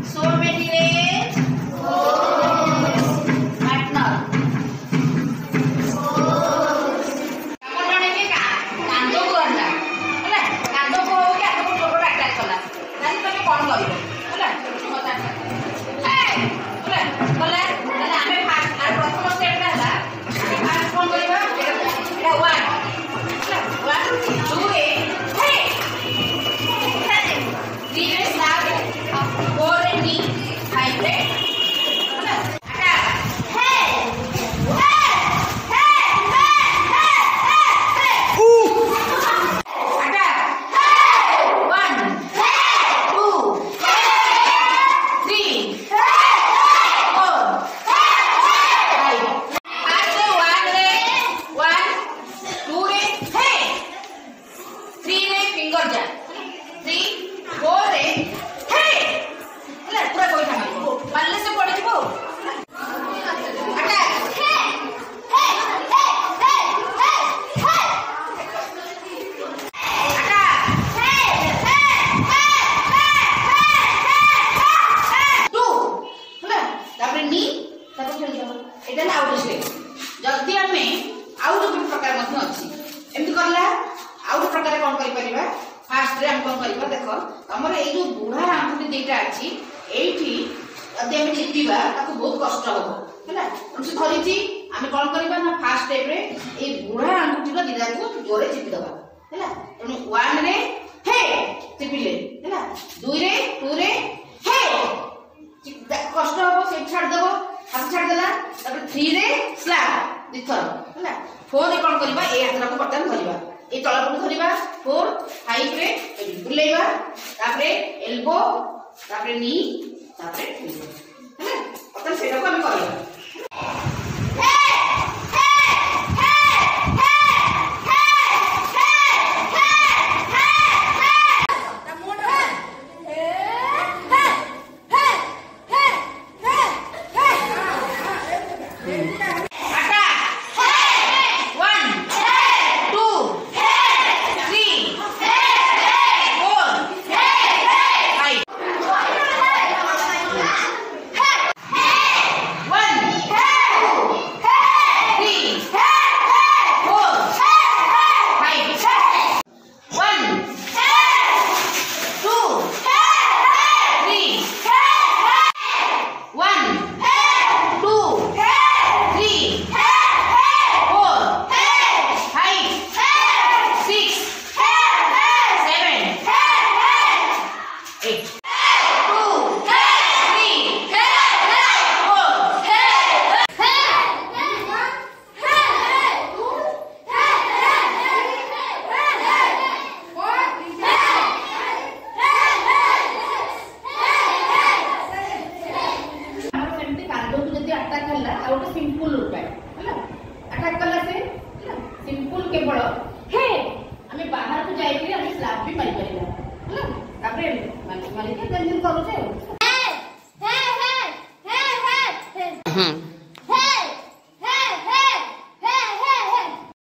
So many ways. Partner. कामर जने के कांदो करला होला कांदो को के आतो को छोटो अटैक कला तानी तमे कोन करिवो होला मता ए होला बोले ताले आमे फास्ट आ प्रथम स्टेप ला हला आमे फास्ट कोन करिबा एटा 1 होला 1 2 रे हे 3 रे स्टार्ट 4 रे नी 5 रे होला आटा हे जदि आम आउ गोटे प्रकार एमती करला आउ गोटे प्रकार कौन कर फास्ट रे कौन कर देख तुम ये जो बुढ़ा आंगुठी दुईटा अच्छी ये जदि आम चिपिबा बहुत कष्ट हम है से धरी आम कौन करवा ना फास्ट स्टेप रे ये बुढ़ा आंगुठी दुईटा को जोरे चिपिदबा है तेणु 1 रे हे चिपिले है 2 रे 2 रे हे कष्ट हम से छाड़देव हाथ छाड़देला 3 रे स्लैप दिथर है 4 रे कौन करवा ए हाथ को बटन धरवा ये तलपटू धरवा 4 5 रे बुलेवा तापरे एल्बो तापरे नी तापरे है बटन सेटा को हम करवा सिंपल उपाय है अटैक कला से सिंपल केवल हे आमे बाहर को जाई के आमे स्लैप भी मारी परिबा है तापरे मालिक जन जन करू छे हे हे हे हे हे